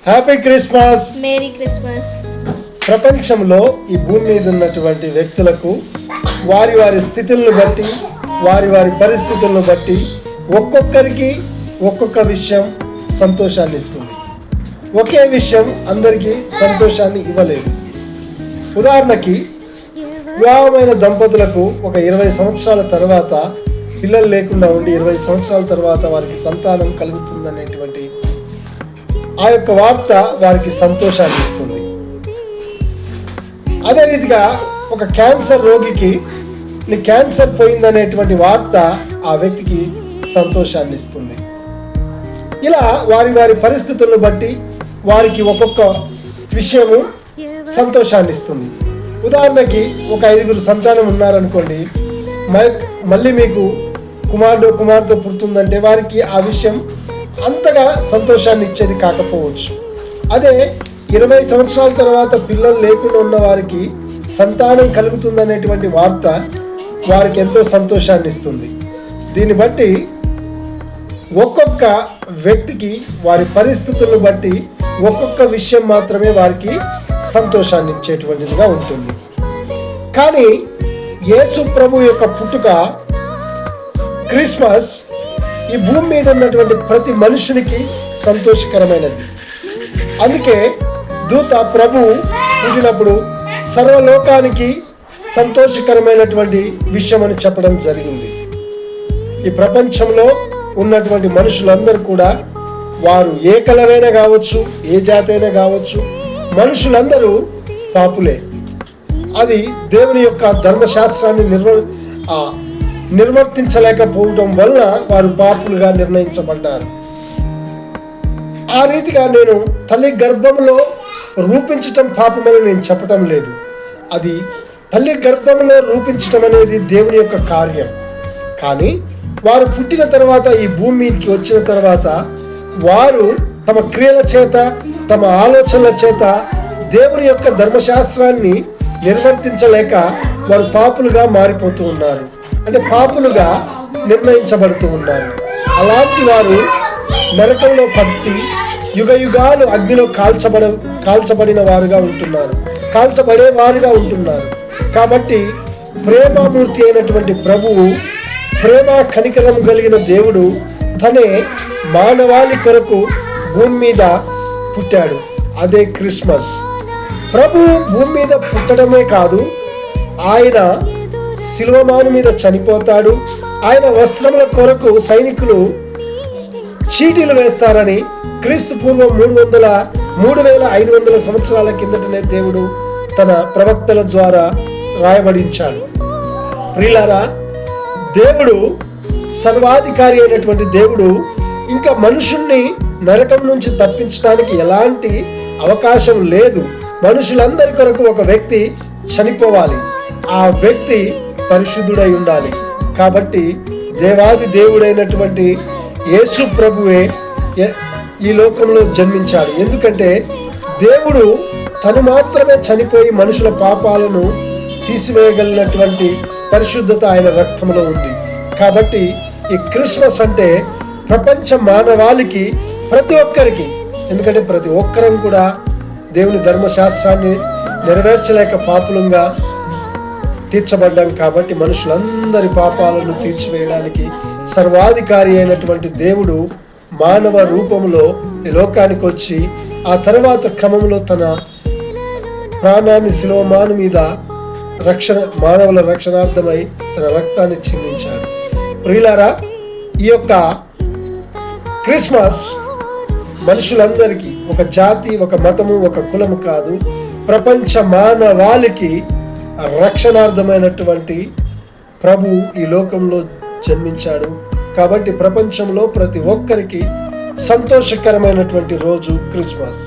Happy Christmas. Merry Christmas. ప్రపంచంలో ఈ భూమి మీద ఉన్నటువంటి వ్యక్తులకు వారి వారి స్థితులను బట్టి, వారి వారి పరిస్థితులను బట్టి ఒక్కొక్కరికి ఒక్కొక్క విషయం సంతోషాన్ని ఇస్తుంది. ఒకే విషయం అందరికీ సంతోషాన్ని ఇవ్వలేదు. ఉదాహరణకి వివాహమైన దంపతులకు ఒక 20 సంవత్సరాల తర్వాత పిల్లలు లేకుండా ఉండి 20 సంవత్సరాల తర్వాత వారికి సంతానం కలుగుతుందనేటువంటి ఆ యొక్క వార్త వారికి సంతోషాన్ని ఇస్తుంది. అదే రీతిగా ఒక క్యాన్సర్ రోగికి నీ క్యాన్సర్ పోయిందనేటువంటి వార్త ఆ వ్యక్తికి సంతోషాన్ని ఇస్తుంది. ఇలా వారి వారి పరిస్థితులను బట్టి వారికి ఒక్కొక్క విషయము సంతోషాన్ని ఇస్తుంది. ఉదాహరణకి ఒక 5 సంతానం ఉన్నారనుకోండి, మళ్ళీ మీకు కుమారుడు కుమార్తె పుడుతుందంటే వారికి ఆ విషయం అంతగా సంతోషాన్ని ఇచ్చేది కాకపోవచ్చు. అదే 20 సంవత్సరాల తర్వాత పిల్లలు లేకుండా ఉన్న వారికి సంతానం కలుగుతుందనేటువంటి వార్త వారికి ఎంతో సంతోషాన్ని ఇస్తుంది. దీన్ని బట్టి ఒక్కొక్క వ్యక్తికి వారి పరిస్థితులను బట్టి ఒక్కొక్క విషయం మాత్రమే వారికి సంతోషాన్ని ఇచ్చేటువంటిదిగా ఉంటుంది. కానీ యేసు ప్రభు యొక్క పుట్టుక క్రిస్మస్ ఈ భూమి మీద ఉన్నటువంటి ప్రతి మనుషునికి సంతోషకరమైనది. అందుకే దూత ప్రభు పుట్టినప్పుడు సర్వలోకానికి సంతోషకరమైనటువంటి విషయం అని చెప్పడం జరిగింది. ఈ ప్రపంచంలో ఉన్నటువంటి మనుషులందరూ కూడా వారు ఏ కలర్ అయినా కావచ్చు, ఏ జాతి అయినా కావచ్చు, మనుషులందరూ పాపులే. అది దేవుని యొక్క ధర్మశాస్త్రాన్ని నిర్వర్తించలేకపోవడం వల్ల వారు పాపులుగా నిర్ణయించబడ్డారు. ఆ రీతిగా నేను తల్లి గర్భంలో రూపించటం పాపమని నేను చెప్పటం లేదు. అది తల్లి గర్భంలో రూపించటం అనేది దేవుని యొక్క కార్యం. కానీ వారు పుట్టిన తర్వాత ఈ భూమి మీదకి వచ్చిన తర్వాత వారు తమ క్రియల చేత, తమ ఆలోచనల చేత దేవుని యొక్క ధర్మశాస్త్రాన్ని నిర్వర్తించలేక వారు పాపులుగా మారిపోతూ ఉన్నారు. అంటే పాపులుగా నిర్ణయించబడుతూ ఉన్నారు. అలాంటి వారు నరకంలో పట్టి యుగ యుగాలు అగ్నిలో కాల్చబడిన వారుగా ఉంటున్నారు, కాల్చబడే వారుగా ఉంటున్నారు. కాబట్టి ప్రేమమూర్తి అయినటువంటి ప్రభువు, ప్రేమ కనికరం కలిగిన దేవుడు తనే మానవాళి కొరకు భూమి మీద పుట్టాడు. అదే క్రిస్మస్. ప్రభు భూమి మీద పుట్టడమే కాదు, ఆయన శిలువమాను మీద చనిపోతాడు. ఆయన వస్త్రముల కొరకు సైనికులు చీటీలు వేస్తారని క్రీస్తు పూర్వం 3500 సంవత్సరాల కిందటనే దేవుడు తన ప్రవక్తల ద్వారా రాయబడించాడు. ప్రియులారా, దేవుడు సర్వాధికారి అయినటువంటి దేవుడు ఇంకా మనుషుల్ని నరకం నుంచి తప్పించడానికి ఎలాంటి అవకాశం లేదు. మనుషులందరి కొరకు ఒక వ్యక్తి చనిపోవాలి. ఆ వ్యక్తి పరిశుద్ధుడై ఉండాలి. కాబట్టి దేవాది దేవుడైనటువంటి యేసు ప్రభువే ఈ లోకంలో జన్మించాడు. ఎందుకంటే దేవుడు తను మాత్రమే చనిపోయి మనుషుల పాపాలను తీసివేయగలిగినటువంటి పరిశుద్ధత ఆయన రక్తంలో ఉంది. కాబట్టి ఈ క్రిస్మస్ అంటే ప్రపంచ మానవాళికి, ప్రతి ఒక్కరికి, ఎందుకంటే ప్రతి ఒక్కరం కూడా దేవుని ధర్మశాస్త్రాన్ని నెరవేర్చలేక పాపులంగా తీర్చబడ్డాం. కాబట్టి మనుషులందరి పాపాలను తీర్చివేయడానికి సర్వాధికారి అయినటువంటి దేవుడు మానవ రూపంలో ఈ లోకానికి వచ్చి ఆ తర్వాత క్రమంలో తన ప్రాణాన్ని శిలువమాను మీద మానవుల రక్షణార్థమై తన రక్తాన్ని చిందించాడు. ప్రియులారా, ఈ యొక్క క్రిస్మస్ మనుషులందరికీ, ఒక జాతి, ఒక మతము, ఒక కులము కాదు, ప్రపంచ మానవాళికి రక్షణార్థమైనటువంటి ప్రభు ఈ లోకంలో జన్మించాడు. కాబట్టి ప్రపంచంలో ప్రతి ఒక్కరికి సంతోషకరమైనటువంటి రోజు క్రిస్మస్.